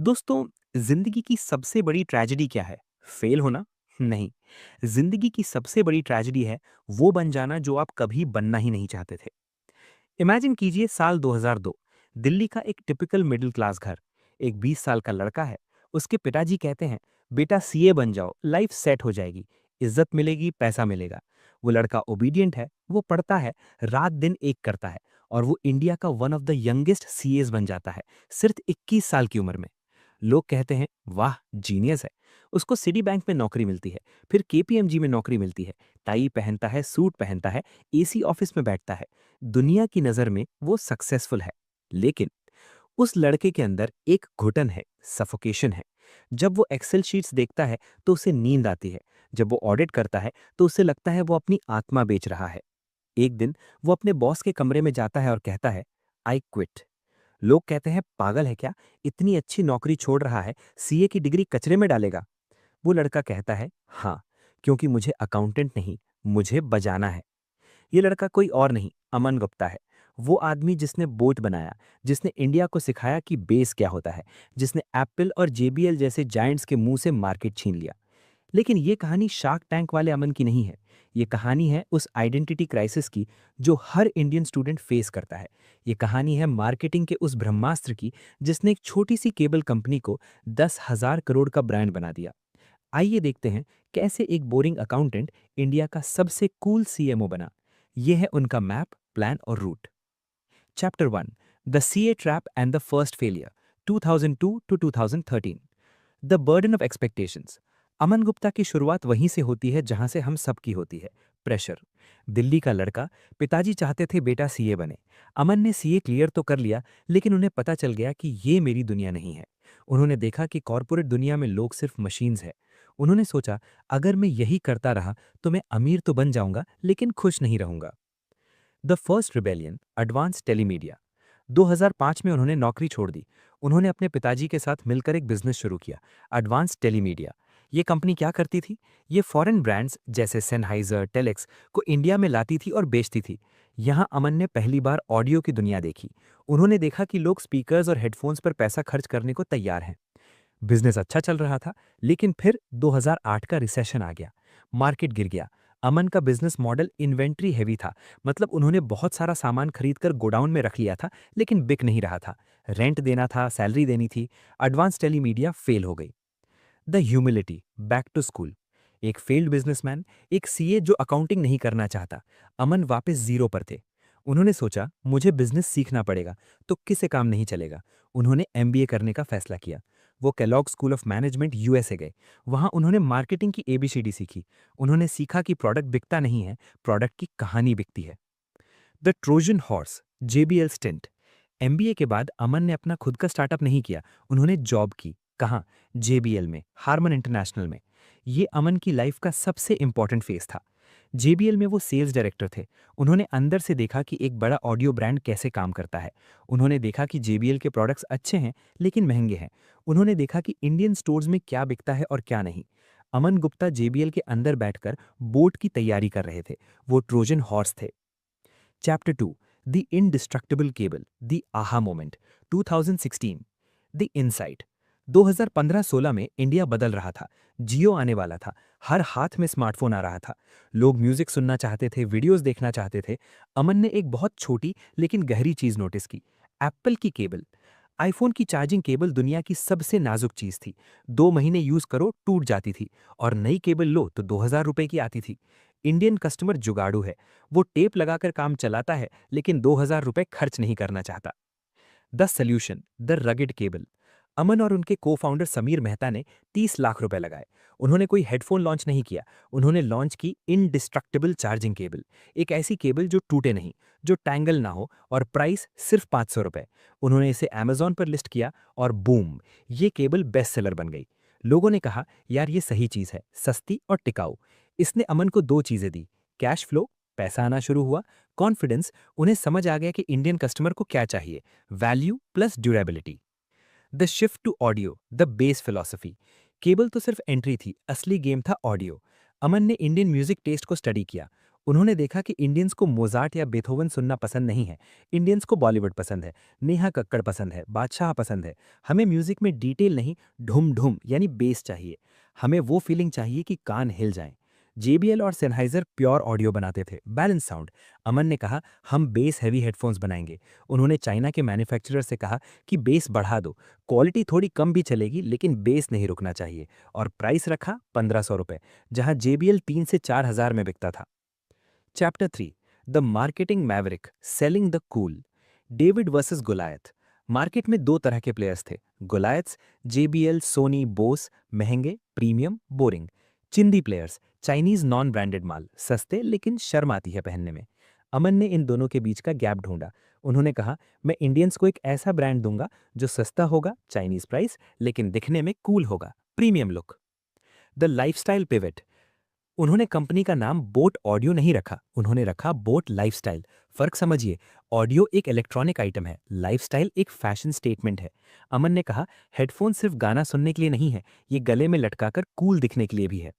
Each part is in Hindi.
दोस्तों, जिंदगी की सबसे बड़ी ट्रेजेडी क्या है? फेल होना? नहीं। जिंदगी की सबसे बड़ी ट्रेजेडी है वो बन जाना जो आप कभी बनना ही नहीं चाहते थे। इमेजिन कीजिए साल 2002, दिल्ली का एक टिपिकल मिडिल क्लास घर। एक 20 साल का लड़का है। उसके पिताजी कहते हैं, बेटा सीए बन जाओ, लाइफ सेट हो जाएगी, इज्जत मिलेगी, पैसा मिलेगा। वो लड़का ओबीडियंट है, वो पढ़ता है, रात दिन एक करता है, और वो इंडिया का one of the youngest CS बन जाता है, सिर्फ 21 साल की उम्र में। लोग कहते हैं, वाह, जीनियस है। उसको सिटी बैंक में नौकरी मिलती है, फिर केपीएमजी में नौकरी मिलती है, टाई पहनता है, सूट पहनता है, एसी ऑफिस में बैठता है। दुनिया की नज़र में वो सक्सेसफुल है। लेकिन उस लड़के के अंदर एक घुटन है, सफोकेशन है। जब वो एक्सेल शीट्स देखता है तो उसे नींद आती है। जब वो ऑडिट करता है तो उसे लगता है वो अपनी आत्मा बेच रहा है। एक दिन वो अपने बॉस के कमरे में जाता है और कहता है, आई क्विट। लोग कहते हैं, पागल है क्या, इतनी अच्छी नौकरी छोड़ रहा है, सीए की डिग्री कचरे में डालेगा। वो लड़का कहता है, हाँ, क्योंकि मुझे अकाउंटेंट नहीं, मुझे बजाना है। ये लड़का कोई और नहीं, अमन गुप्ता है। वो आदमी जिसने बोट बनाया, जिसने इंडिया को सिखाया कि बेस क्या होता है, जिसने एप्पल और जेबीएल जैसे जायंट्स के मुंह से मार्केट छीन लिया। लेकिन ये कहानी शार्क टैंक वाले अमन की नहीं है। ये कहानी है उस आइडेंटिटी क्राइसिस की जो हर इंडियन स्टूडेंट फेस करता है। ये कहानी है मार्केटिंग के उस ब्रह्मास्त्र की जिसने एक छोटी सी केबल कंपनी को 10,000 करोड़ का ब्रांड बना दिया। आइए देखते हैं कैसे एक बोरिंग अकाउंटेंट इंडिया का सबसे कूल सीएमओ बना। यह है उनका मैप, प्लान और route. Chapter 1, the CA trap and the first failure, 2002 to 2013। The burden of expectations. Aman Gupta की शुरुआत वहीं से होती है जहां से हम सबकी होती है, प्रेशर। दिल्ली का लड़का, पिताजी चाहते थे बेटा सीए बने। अमन ने सीए क्लियर तो कर लिया, लेकिन उन्हें पता चल गया कि ये मेरी दुनिया नहीं है। उन्होंने देखा कि कॉरपोरेट दुनिया में लोग सिर्फ मशीन्स हैं। उन्होंने सोचा, अगर मैं यही करता रहा तो मैं अमीर तो बन जाऊंगा लेकिन खुश नहीं रहूंगा। The first rebellion, advance Telemedia. 2005 में उन्होंने नौकरी छोड़ दी। उन्होंने अपने पिताजी के साथ मिलकर एक बिजनेस शुरू किया, एडवांस टेलीमीडिया। ये कंपनी क्या करती थी? ये फॉरेन ब्रांड्स जैसे सेनहाइजर, टेलेक्स को इंडिया में लाती थी और बेचती थी। यहाँ अमन ने पहली बार ऑडियो की दुनिया देखी। उन्होंने देखा कि लोग स्पीकर्स और हेडफोन्स पर पैसा खर्च करने को तैयार हैं। बिजनेस अच्छा चल रहा था, लेकिन फिर 2008 का रिसेशन आ गया। मार्केट गिर गया। अमन का बिजनेस मॉडल इन्वेंट्री हेवी था, मतलब उन्होंने बहुत सारा सामान खरीदकर गोडाउन में रख लिया था, लेकिन बिक नहीं रहा था। रेंट देना था, सैलरी देनी थी। एडवांस टेलीमीडिया फेल हो गई। The humility, back to school. एक फेल्ड बिजनेसमैन, एक सीए जो अकाउंटिंग नहीं करना चाहता। अमन वापस जीरो पर थे। उन्होंने सोचा, मुझे बिजनेस सीखना पड़ेगा, तो किसे काम नहीं चलेगा। उन्होंने एमबीए करने का फैसला किया। वो Kellogg school of management USA गए। वहां उन्होंने मार्केटिंग की एबीसीडी सीखी। उन्होंने सीखा कि प्रोडक्ट बिकता नहीं है, प्रोडक्ट की कहानी बिकती है। The Trojan horse, JBL stint. MBA के बाद अमन ने अपना खुद का स्टार्टअप नहीं किया, उन्होंने जॉब की। कहाँ? जेबीएल में, हारमन इंटरनेशनल में। ये अमन की लाइफ का सबसे इंपॉर्टेंट फेज था। जेबीएल में वो सेल्स डायरेक्टर थे। उन्होंने अंदर से देखा कि एक बड़ा ऑडियो ब्रांड कैसे काम करता है। उन्होंने देखा कि जेबीएल के प्रोडक्ट्स अच्छे हैं लेकिन महंगे हैं। उन्होंने देखा कि इंडियन स्टोर्स में क्या बिकता है और क्या नहीं। अमन गुप्ता जेबीएल के अंदर बैठकर बोट की तैयारी कर रहे थे। वो ट्रोजन हॉर्स थे। Chapter 2, the indestructible cable, the aha moment, 2016। The insight. 2015-16 में इंडिया बदल रहा था। जियो आने वाला था। हर हाथ में स्मार्टफोन आ रहा था। लोग म्यूजिक सुनना चाहते थे, वीडियोस देखना चाहते थे। अमन ने एक बहुत छोटी लेकिन गहरी चीज नोटिस की, एप्पल की केबल। आईफोन की चार्जिंग केबल दुनिया की सबसे नाजुक चीज थी। 2 महीने यूज करो, टूट जाती थी, और नई केबल लो तो 2,000 रुपए की आती थी। इंडियन कस्टमर जुगाड़ू है। वो टेप लगाकर काम चलाता है, लेकिन 2,000 रुपए खर्च नहीं करना चाहता। The solution, the rugged cable. Aman और उनके को फाउंडर समीर मेहता ने 30 लाख रुपए लगाए। उन्होंने कोई हेडफोन लॉन्च नहीं किया, उन्होंने लॉन्च की इनडिस्ट्रक्टिबल चार्जिंग केबल। एक ऐसी केबल जो टूटे नहीं, जो टैंगल ना हो, और प्राइस सिर्फ 500 रुपए। उन्होंने इसे अमेजॉन पर लिस्ट किया और बूम, ये केबल बेस्ट सेलर बन गई। लोगों ने कहा, यार ये सही चीज है, सस्ती और टिकाऊ। इसने अमन को दो चीजें दी, कैश फ्लो, पैसा आना शुरू हुआ, कॉन्फिडेंस, उन्हें समझ आ गया कि इंडियन कस्टमर को क्या चाहिए, value plus durability. The shift to audio, the base philosophy. Cable तो सिर्फ एंट्री थी, असली गेम था ऑडियो। अमन ने इंडियन म्यूजिक टेस्ट को स्टडी किया। उन्होंने देखा कि इंडियंस को मोजार्ट या बेथोवन सुनना पसंद नहीं है। इंडियंस को बॉलीवुड पसंद है, नेहा कक्कड़ पसंद है, बादशाह पसंद है। हमें म्यूजिक में डिटेल नहीं, ढुम ढुम यानी बेस चाहिए। हमें वो फीलिंग चाहिए कि कान हिल जाएं। जेबीएल और सेनहाइजर प्योर ऑडियो बनाते थे, बैलेंस साउंड। अमन ने कहा हम बेस हैवी हेडफोन्स बनाएंगे। उन्होंने चाइना के मैन्युफैक्चरर से कहा कि बेस बढ़ा दो, क्वालिटी थोड़ी कम भी चलेगी लेकिन बेस नहीं रुकना चाहिए। और प्राइस रखा 1500 रुपये, जहां जेबीएल 3 से 4000 में बिकता था। Chapter 3, the marketing Maverick, selling the cool. David versus Goliath. Market में दो तरह के प्लेयर्स थे। गोलायत्स, जेबीएल, सोनी, बोस, महंगे, प्रीमियम, बोरिंग। चिंदी प्लेयर्स, चाइनीज नॉन ब्रांडेड माल, सस्ते लेकिन शर्म आती है पहनने में। अमन ने इन दोनों के बीच का गैप ढूंढा। उन्होंने कहा मैं इंडियंस को एक ऐसा ब्रांड दूंगा जो सस्ता होगा, चाइनीज प्राइस, लेकिन दिखने में कूल होगा, premium look. The lifestyle pivot. उन्होंने कंपनी का नाम बोट ऑडियो नहीं रखा, उन्होंने रखा बोट लाइफस्टाइल। फर्क समझिए, ऑडियो एक इलेक्ट्रॉनिक आइटम है, लाइफस्टाइल एक फैशन स्टेटमेंट है। अमन ने कहा हेडफोन सिर्फ गाना सुनने के लिए नहीं है, ये गले में लटकाकर कूल दिखने के लिए भी है।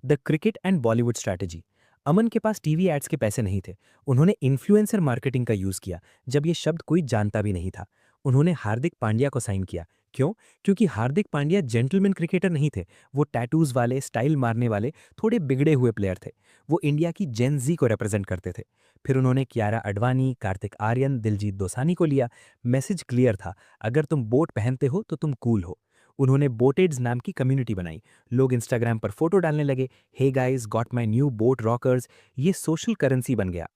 The cricket and Bollywood strategy. Aman के पास टीवी एड्स के पैसे नहीं थे। उन्होंने इन्फ्लुएंसर मार्केटिंग का यूज किया जब ये शब्द कोई जानता भी नहीं था। उन्होंने हार्दिक पांड्या को साइन किया। क्यों? क्योंकि हार्दिक पांड्या जेंटलमैन क्रिकेटर नहीं थे, वो टैटूज वाले, स्टाइल मारने वाले, थोड़े बिगड़े हुए प्लेयर थे। वो इंडिया की जेन जी को रिप्रेजेंट करते थे। फिर उन्होंने कियारा अडवाणी, कार्तिक आर्यन, दिलजीत दोसानी को लिया। मैसेज क्लियर था, अगर तुम बोट पहनते हो तो तुम कूल हो। उन्होंने बोटेड्स नाम की कम्युनिटी बनाई। लोग इंस्टाग्राम पर फोटो डालने लगे, hey guys got my new Boat rockers. ये सोशल करेंसी बन गया।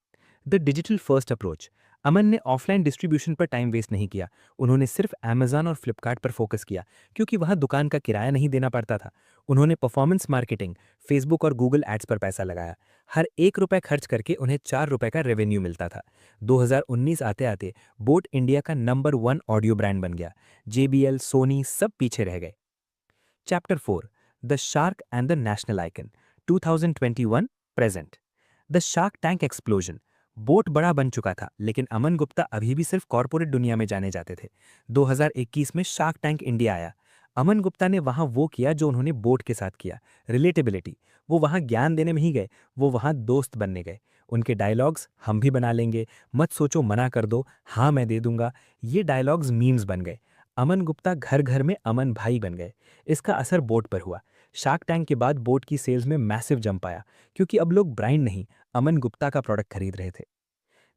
The digital first approach. Aman ने ऑफलाइन डिस्ट्रीब्यूशन पर टाइम वेस्ट नहीं किया। उन्होंने सिर्फ अमेजॉन और फ्लिपकार्ट पर फोकस किया, क्योंकि वहां दुकान का किराया नहीं देना पड़ता था। उन्होंने परफॉर्मेंस मार्केटिंग, फेसबुक और गूगल एड्स पर पैसा लगाया। हर 1 रुपए खर्च करके उन्हें 4 रुपए का रेवेन्यू मिलता था। 2019 आते आते बोट इंडिया का नंबर 1 ऑडियो ब्रांड बन गया। जेबीएल, सोनी सब पीछे रह गए। Chapter 4, the shark and the national icon, 2021 present. The shark tank explosion. Boat बड़ा बन चुका था, लेकिन अमन गुप्ता अभी भी सिर्फ कॉरपोरेट दुनिया में जाने जाते थे। 2021 में शार्क टैंक इंडिया आया। अमन गुप्ता ने वहां वो किया जो उन्होंने बोट के साथ किया, रिलेटेबिलिटी। वो वहां ज्ञान देने में ही गए, वो वहां दोस्त बनने गए। उनके डायलॉग्स, हम भी बना लेंगे, मत सोचो मना कर दो, हाँ मैं दे दूंगा, ये डायलॉग्स मीम्स बन गए। अमन गुप्ता घर घर में अमन भाई बन गए। इसका असर बोट पर हुआ। शार्क टैंक के बाद बोट की सेल्स में मैसिव जंप आया, क्योंकि अब लोग ब्रांड नहीं, अमन गुप्ता का प्रोडक्ट खरीद रहे थे।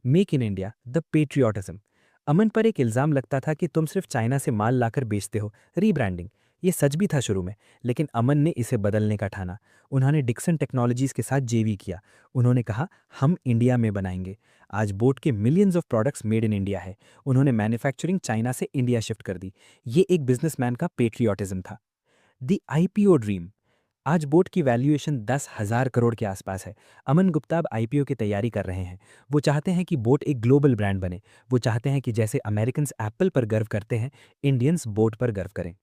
Make in India, the patriotism. Aman पर एक इल्जाम लगता था कि तुम सिर्फ चाइना से माल लाकर बेचते हो, रीब्रांडिंग। ये सच भी था शुरू में, लेकिन अमन ने इसे बदलने का ठाना। उन्होंने डिक्सन टेक्नोलॉजीज के साथ जेवी किया। उन्होंने कहा हम इंडिया में बनाएंगे। आज बोट के millions of products made in India है। उन्होंने मैन्युफैक्चरिंग चाइना से इंडिया शिफ्ट कर दी। ये एक बिजनेसमैन का पेट्रियोटिज्म था। The IPO dream. आज बोट की वैल्यूएशन 10,000 करोड़ के आसपास है। अमन गुप्ता अब आईपीओ की तैयारी कर रहे हैं। वो चाहते हैं कि बोट एक ग्लोबल ब्रांड बने। वो चाहते हैं कि जैसे अमेरिकन्स एप्पल पर गर्व करते हैं, इंडियंस बोट पर गर्व करें।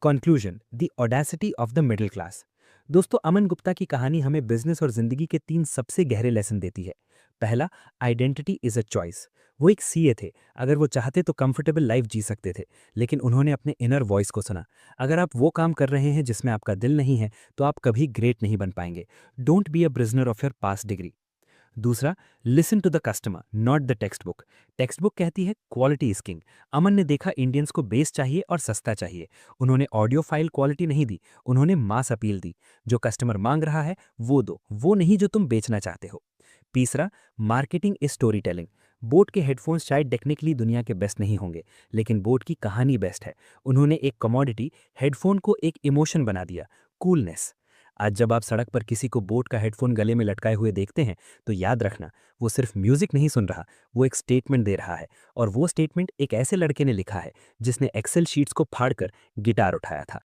Conclusion, the audacity of the middle class. दोस्तों, अमन गुप्ता की कहानी हमें बिजनेस और जिंदगी के 3 सबसे गहरे लेसन देती है। पहला, आइडेंटिटी इज अ चॉइस। वो एक सीए थे। अगर वो चाहते तो कंफर्टेबल लाइफ जी सकते थे, लेकिन उन्होंने अपने इनर वॉइस को सुना। अगर आप वो काम कर रहे हैं जिसमें आपका दिल नहीं है, तो आप कभी ग्रेट नहीं बन पाएंगे। Don't be a prisoner of your past degree. दूसरा, listen to the customer, not the text book. Text book कहती है क्वालिटी इज किंग। अमन ने देखा इंडियंस को बेस चाहिए और सस्ता चाहिए। उन्होंने ऑडियो फाइल क्वालिटी नहीं दी, उन्होंने मास अपील दी। जो कस्टमर मांग रहा है वो दो, वो नहीं जो तुम बेचना चाहते हो। तीसरा, marketing is story telling. Boat के हेडफोन्स शायद टेक्निकली दुनिया के बेस्ट नहीं होंगे, लेकिन बोट की कहानी बेस्ट है। उन्होंने एक कमोडिटी, हेडफोन को एक इमोशन बना दिया, कूलनेस। आज जब आप सड़क पर किसी को बोट का हेडफोन गले में लटकाए हुए देखते हैं, तो याद रखना, वो सिर्फ म्यूजिक नहीं सुन रहा, वो एक स्टेटमेंट दे रहा है। और वो स्टेटमेंट एक ऐसे लड़के ने लिखा है जिसने एक्सेल शीट्स को फाड़कर गिटार उठाया था।